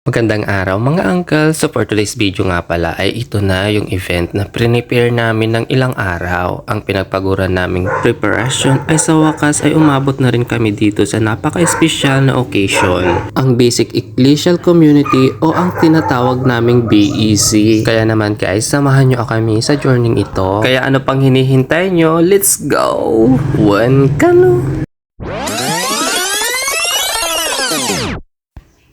Magandang araw mga uncle. So for today's video nga pala ay ito na yung event na prepare namin ng ilang araw. Ang pinagpaguran naming preparation ay sa wakas ay umabot na rin kami dito sa napaka-espesyal na occasion. Ang Basic Ecclesial Community o ang tinatawag naming BEC. Kaya naman guys, samahan nyo kami sa journey ito. Kaya ano pang hinihintay nyo? Let's go! One kano!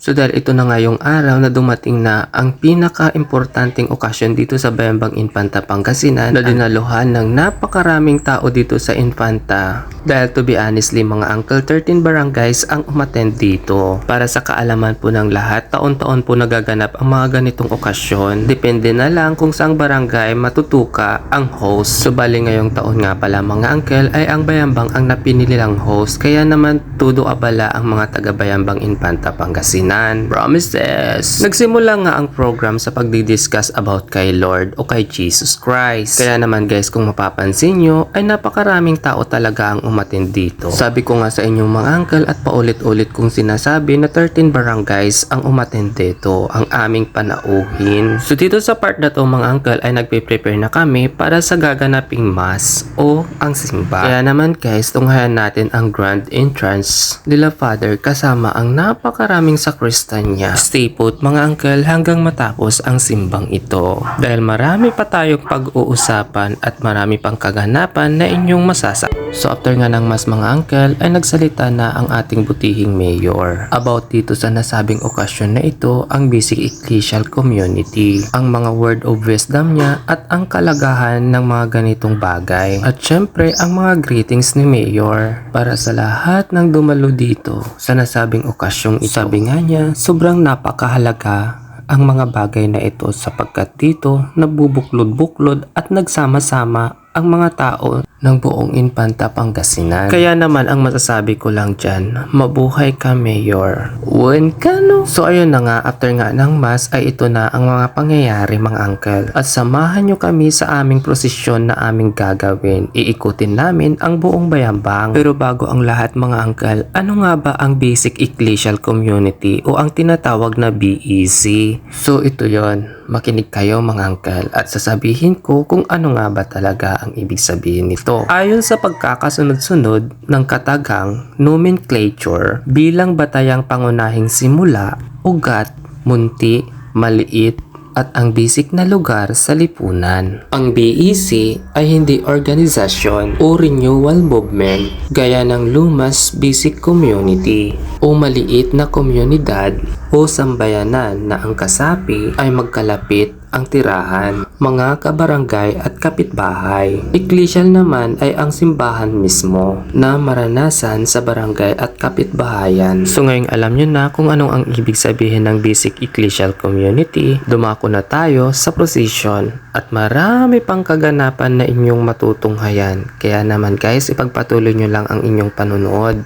So dahil ito na nga yung araw na dumating na ang pinaka-importanting okasyon dito sa Bayambang Infanta Pangasinan na dinaluhan ng napakaraming tao dito sa Infanta. Dahil to be honestly mga uncle, 13 barangays ang umattend dito. Para sa kaalaman po ng lahat, taon-taon po nagaganap ang mga ganitong okasyon. Depende na lang kung saang barangay matutuka ang host. So bali ngayong taon nga pala mga uncle ay ang Bayambang ang napinili lang host. Kaya naman tudo abala ang mga taga Bayambang Infanta Pangasinan. Promises! Nagsimula nga ang program sa pagdidiscuss about kay Lord o kay Jesus Christ. Kaya naman guys, kung mapapansin nyo, ay napakaraming tao talaga ang umattend dito. Sabi ko nga sa inyong mga uncle at paulit-ulit kong sinasabi na 13 barangays ang umattend dito, ang aming panauhin. So dito sa part na to mga uncle ay nagpe-prepare na kami para sa gaganaping mass o ang simba. Kaya naman guys, tunghayan natin ang grand entrance nila Father kasama ang napakaraming sakristanya. Stay put mga uncle hanggang matapos ang simbang ito. Dahil marami pa tayong pag-uusapan at marami pang kaganapan na inyong masasa. So after nga ng mas mga uncle ay nagsalita na ang ating butihing mayor about dito sa nasabing okasyon na ito, ang Basic Ecclesial Community, ang mga word of wisdom niya at ang kalagahan ng mga ganitong bagay. At syempre ang mga greetings ni mayor para sa lahat ng dumalo dito sa nasabing okasyong ito. Sabi nga niya, sobrang napakahalaga ang mga bagay na ito sapagkat dito nabubuklod-buklod at nagsama-sama ang mga tao ng buong Infanta Pangasinan. Kaya naman ang masasabi ko lang dyan, mabuhay ka Mayor. One kano? So ayun na nga, after nga ng mass ay ito na ang mga pangyayari mga uncle. At samahan nyo kami sa aming prosesyon na aming gagawin. Iikutin namin ang buong Bayambang. Pero bago ang lahat mga uncle, ano nga ba ang Basic Ecclesial Community o ang tinatawag na BEC? So ito yon. Makinig kayo mga uncle at sasabihin ko kung ano nga ba talaga ang ibig sabihin nito. Ayon sa pagkakasunod-sunod ng katagang nomenclature bilang batayang pangunahing simula, ugat, munti, maliit, at ang basic na lugar sa lipunan. Ang BEC ay hindi organisasyon o renewal movement gaya ng Lumas Basic Community o maliit na komunidad o sambayanan na ang kasapi ay magkalapit ang tirahan, mga kabarangay at kapitbahay. Ecclesial naman ay ang simbahan mismo na maranasan sa barangay at kapitbahayan. So ngayong alam nyo na kung anong ang ibig sabihin ng Basic Ecclesial Community, dumako na tayo sa procession at marami pang kaganapan na inyong matutunghayan. Kaya naman guys, ipagpatuloy nyo lang ang inyong panunood.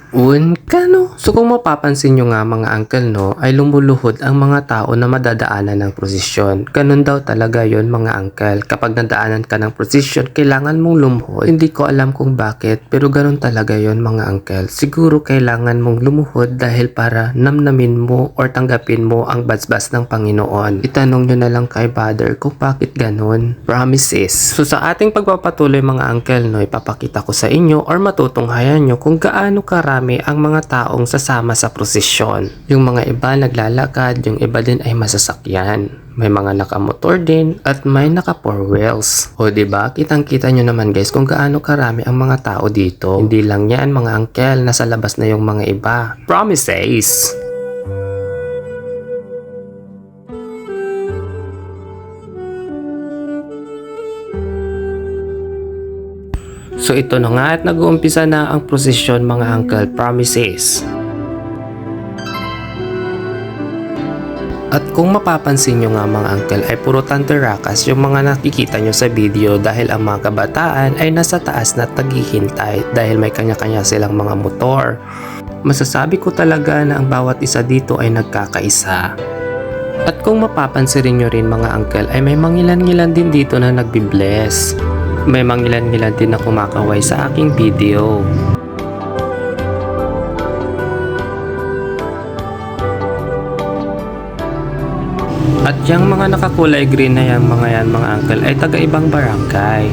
Kano? So kung mapapansin nyo nga mga uncle no, ay lumuluhod ang mga tao na madadaanan ng prosesyon. Ganun daw talaga yon mga uncle. Kapag nadaanan ka ng prosesyon, kailangan mong lumuhod. Hindi ko alam kung bakit, pero ganun talaga yon mga uncle. Siguro kailangan mong lumuhod dahil para namnamin mo or tanggapin mo ang basbas ng Panginoon. Itanong nyo na lang kay Father kung bakit ganun. Promises. So sa ating pagpapatuloy mga uncle no, ipapakita ko sa inyo or matutunghayan nyo kung gaano karami ang mga taong sasama sa prosesyon. Yung mga iba naglalakad, yung iba din ay masasakyan. May mga nakamotor din at may naka four wheels. O diba, kitang-kita nyo naman guys kung gaano karami ang mga tao dito. Hindi lang yan mga uncle, nasa labas na yung mga iba. Promises! So ito na nga at nag-uumpisa na ang prosesyon mga uncle. Promises! At kung mapapansin nyo nga mga uncle ay puro tanderakas yung mga nakikita nyo sa video dahil ang mga kabataan ay nasa taas na taghihintay dahil may kanya-kanya silang mga motor. Masasabi ko talaga na ang bawat isa dito ay nagkakaisa. At kung mapapansin nyo rin mga uncle ay may mangilan-ngilan din dito na nagbibless. May mangilan-ngilan din na kumakaway sa aking video. At yung mga nakakulay green na yung mga uncle ay taga-ibang barangay.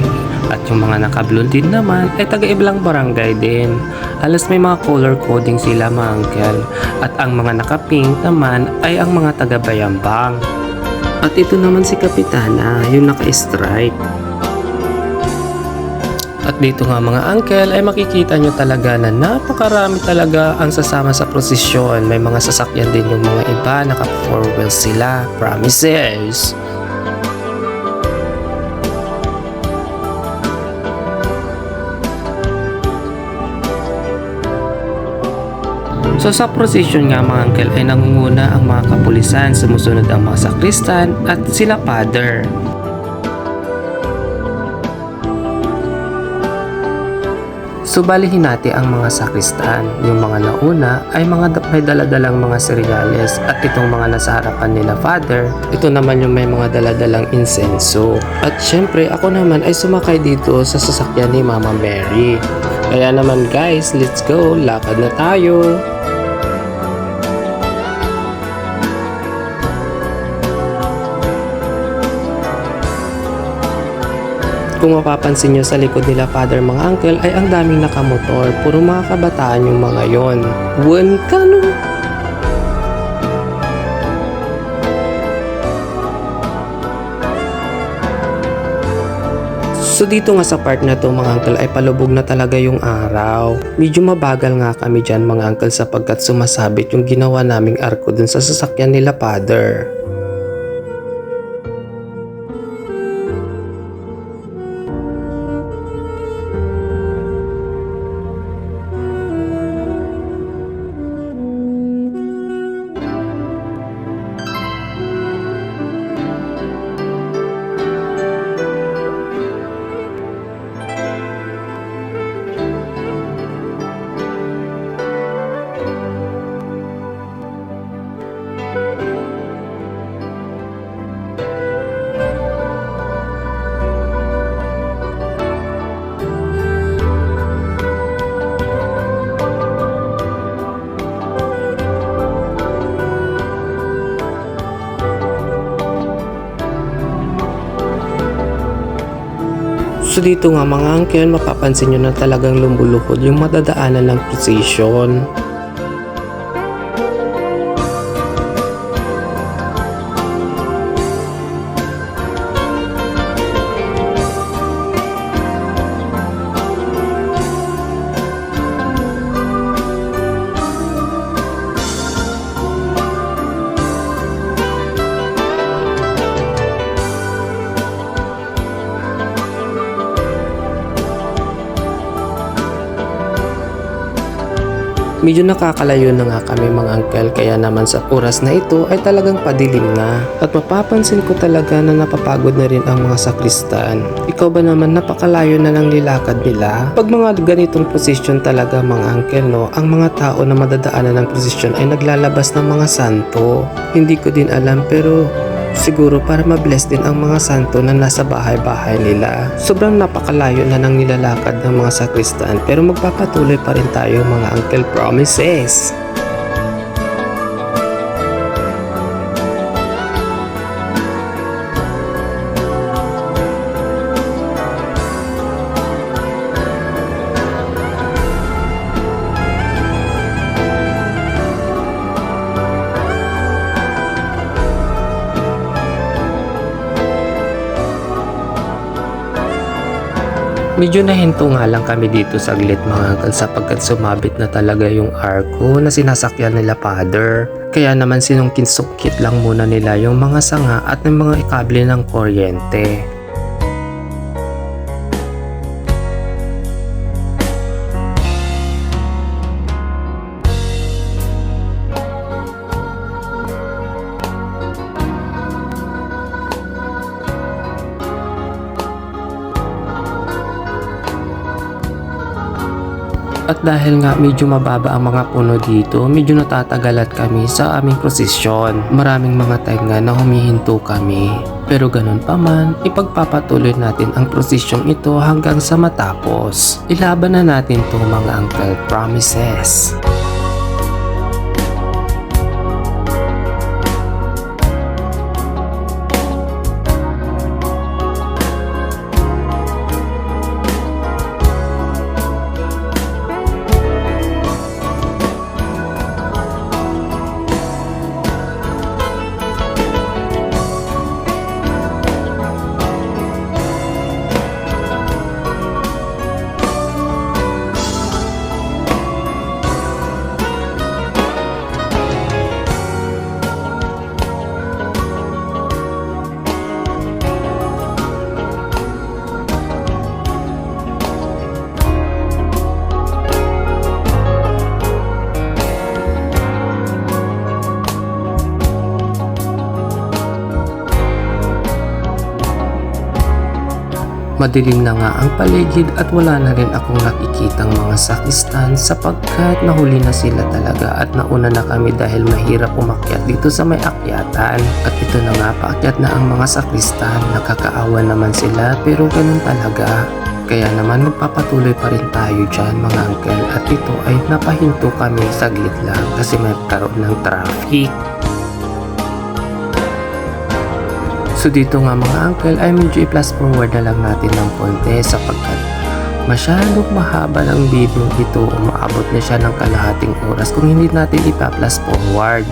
At yung mga naka-blue din naman ay taga-ibang barangay din. Halos may mga color coding sila mga uncle. At ang mga naka-pink naman ay ang mga taga-bayambang. At ito naman si Kapitana, yung naka-stripe. At dito nga mga uncle ay makikita nyo talaga na napakarami talaga ang sasama sa prosesyon. May mga sasakyan din yung mga iba, naka 4 wheels sila. Promises! So sa prosesyon nga mga uncle ay nangunguna ang mga kapulisan, sumusunod ang mga sakristan at sila father. So balihin natin ang mga sakristan. Yung mga nauna ay mga may daladalang mga seryales at itong mga nasa harapan nila father, ito naman yung may mga daladalang insenso. At syempre ako naman ay sumakay dito sa sasakyan ni Mama Mary. Kaya naman guys, let's go, lakad na tayo. Kung mapapansin nyo sa likod nila father mga uncle ay ang daming nakamotor. Puro mga kabataan yung mga yon. Buwan ka no? So dito nga sa part na to mga uncle ay palubog na talaga yung araw. Medyo mabagal nga kami dyan mga uncle sapagkat sumasabit yung ginawa naming arko dun sa sasakyan nila father. So dito nga mga uncle, mapapansin nyo na talagang lumbuluhod yung madadaanan ng procession. Medyo nakakalayo na nga kami mga uncle kaya naman sa oras na ito ay talagang padilim na. At mapapansin ko talaga na napapagod na rin ang mga sakristan. Ikaw ba naman napakalayo na ng nilakad nila? Pag mga ganitong posisyon talaga mga uncle no, ang mga tao na madadaanan ng posisyon ay naglalabas ng mga santo. Hindi ko din alam pero siguro para ma-bless din ang mga santo na nasa bahay-bahay nila. Sobrang napakalayo na ng nilalakad ng mga sakristan pero magpapatuloy pa rin tayo mga uncle, promises! Medyo nahinto nga lang kami dito saglit mga uncle sapagkat sumabit na talaga yung arko na sinasakyan nila father. Kaya naman sinungkit-sungkit lang muna nila yung mga sanga at ng mga ikable ng kuryente. At dahil nga medyo mababa ang mga puno dito, medyo natatagalat kami sa aming prosesyon. Maraming mga time nga na humihinto kami. Pero ganun pa man, ipagpapatuloy natin ang prosesyong ito hanggang sa matapos. Ilaban na natin to mga uncle, promises! Madilim na nga ang paligid at wala na rin akong nakikitang mga sakristan sapagkat nahuli na sila talaga at nauna na kami dahil mahirap umakyat dito sa may akyatan. At ito na nga, paakyat na ang mga sakristan. Nakakaawa naman sila pero ganun talaga. Kaya naman magpapatuloy pa rin tayo dyan mga uncle, at ito ay napahinto kami saglit lang kasi may karoon ng traffic. So dito nga mga uncle ay medyo i-plus forward na lang natin ng konti sapagkat masyadong mahaba ng video ito, umaabot na siya ng kalahating oras kung hindi natin ipa-plus forward.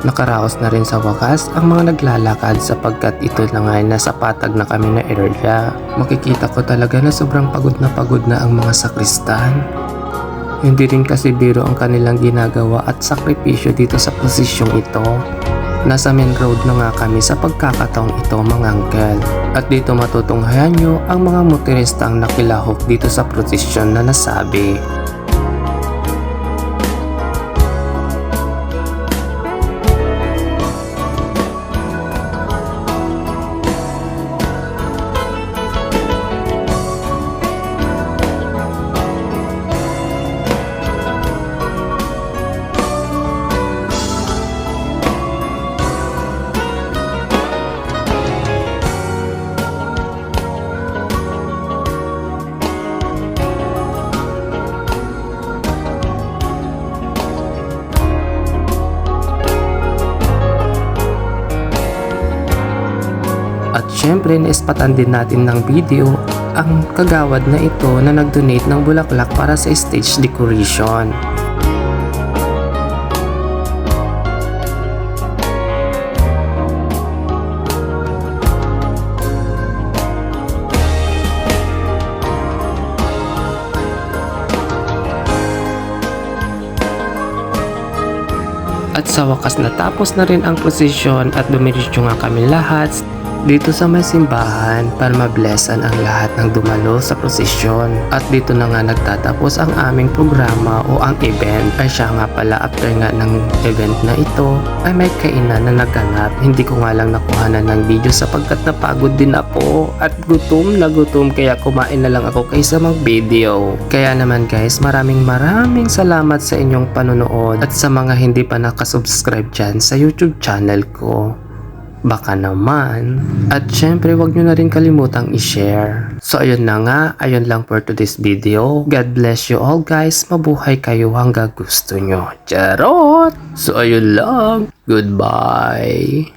Nakaraos na rin sa wakas ang mga naglalakad sapagkat ito na nga ay nasa patag na kami na area. Makikita ko talaga na sobrang pagod na ang mga sakristan. Hindi rin kasi biro ang kanilang ginagawa at sakripisyo dito sa posisyong ito. Nasa main road na nga kami sa pagkakataong ito mga uncle. At dito matutunghayan nyo ang mga motoristang nakilahok dito sa prosesyon na nasabi. At syempre naispatan din natin ng video ang kagawad na ito na nag-donate ng bulaklak para sa stage decoration. At sa wakas natapos na rin ang prosesyon at dumiretso nga kami lahat dito sa may simbahan para mablessan ang lahat ng dumalo sa prosesyon. At dito na nga nagtatapos ang aming programa o ang event. Ay siya nga pala, after nga ng event na ito ay may kainan na naganap. Hindi ko nga lang nakuhanan ng video sapagkat napagod din ako at gutom na gutom, kaya kumain na lang ako kaysa mag-video. Kaya naman guys, maraming salamat sa inyong panonood at sa mga hindi pa nakasubscribe dyan sa YouTube channel ko. Baka naman. At syempre wag nyo na rin kalimutang i-share. So ayun na nga, ayun lang for today's video. God bless you all guys. Mabuhay kayo hanggang gusto nyo. Charot! So ayun lang. Goodbye.